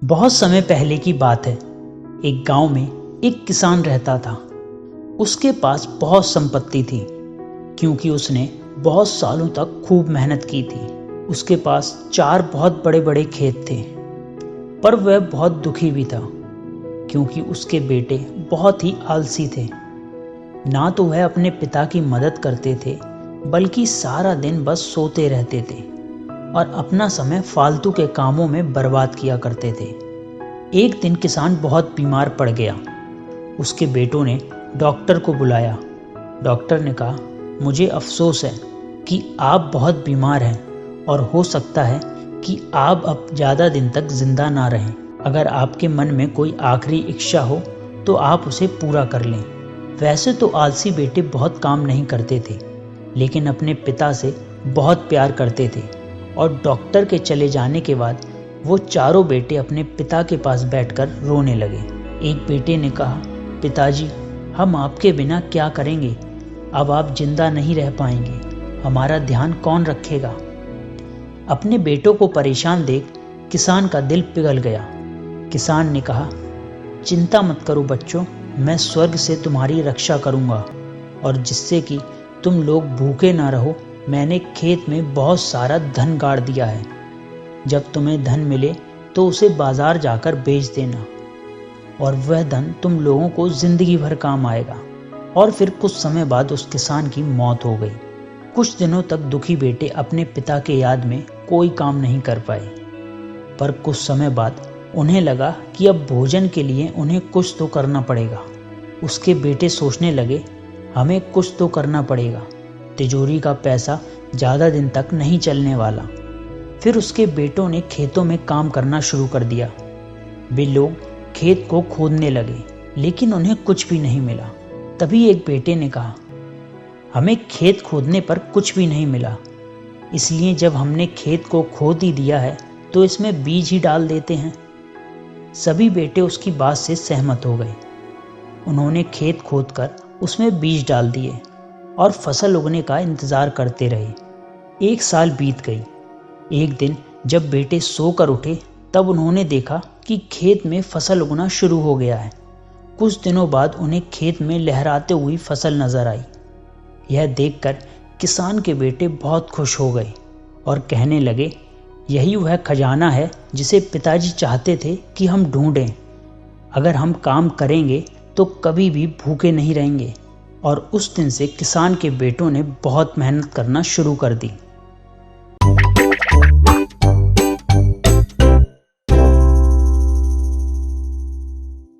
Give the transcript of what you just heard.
बहुत समय पहले की बात है। एक गांव में एक किसान रहता था। उसके पास बहुत संपत्ति थी क्योंकि उसने बहुत सालों तक खूब मेहनत की थी। उसके पास 4 बहुत बड़े बड़े खेत थे, पर वह बहुत दुखी भी था क्योंकि उसके बेटे बहुत ही आलसी थे। ना तो वह अपने पिता की मदद करते थे, बल्कि सारा दिन बस सोते रहते थे और अपना समय फालतू के कामों में बर्बाद किया करते थे। एक दिन किसान बहुत बीमार पड़ गया। उसके बेटों ने डॉक्टर को बुलाया। डॉक्टर ने कहा, मुझे अफसोस है कि आप बहुत बीमार हैं और हो सकता है कि आप अब ज़्यादा दिन तक जिंदा ना रहें। अगर आपके मन में कोई आखिरी इच्छा हो तो आप उसे पूरा कर लें। वैसे तो आलसी बेटे बहुत काम नहीं करते थे, लेकिन अपने पिता से बहुत प्यार करते थे और डॉक्टर के चले जाने के बाद वो चारों बेटे अपने पिता के पास बैठकर रोने लगे। एक बेटे ने कहा, पिताजी, हम आपके बिना क्या करेंगे? अब आप जिंदा नहीं रह पाएंगे। हमारा ध्यान कौन रखेगा? अपने बेटों को परेशान देख किसान का दिल पिघल गया। किसान ने कहा, चिंता मत करो बच्चों, मैं स्वर्ग से तुम्हारी रक्षा करूंगा और जिससे कि तुम लोग भूखे ना रहो, मैंने खेत में बहुत सारा धन गाड़ दिया है। जब तुम्हें धन मिले तो उसे बाजार जाकर बेच देना और वह धन तुम लोगों को जिंदगी भर काम आएगा। और फिर कुछ समय बाद उस किसान की मौत हो गई। कुछ दिनों तक दुखी बेटे अपने पिता के याद में कोई काम नहीं कर पाए, पर कुछ समय बाद उन्हें लगा कि अब भोजन के लिए उन्हें कुछ तो करना पड़ेगा। उसके बेटे सोचने लगे, हमें कुछ तो करना पड़ेगा, तिजोरी का पैसा ज़्यादा दिन तक नहीं चलने वाला। फिर उसके बेटों ने खेतों में काम करना शुरू कर दिया। वे लोग खेत को खोदने लगे, लेकिन उन्हें कुछ भी नहीं मिला। तभी एक बेटे ने कहा, हमें खेत खोदने पर कुछ भी नहीं मिला, इसलिए जब हमने खेत को खोद ही दिया है तो इसमें बीज ही डाल देते हैं। सभी बेटे उसकी बात से सहमत हो गए। उन्होंने खेत खोदकर उसमें बीज डाल दिए और फसल उगने का इंतजार करते रहे। 1 साल बीत गई। एक दिन जब बेटे सोकर उठे तब उन्होंने देखा कि खेत में फसल उगना शुरू हो गया है। कुछ दिनों बाद उन्हें खेत में लहराते हुई फसल नजर आई। यह देखकर किसान के बेटे बहुत खुश हो गए और कहने लगे, यही वह खजाना है जिसे पिताजी चाहते थे कि हम ढूंढें। अगर हम काम करेंगे तो कभी भी भूखे नहीं रहेंगे। और उस दिन से किसान के बेटों ने बहुत मेहनत करना शुरू कर दी।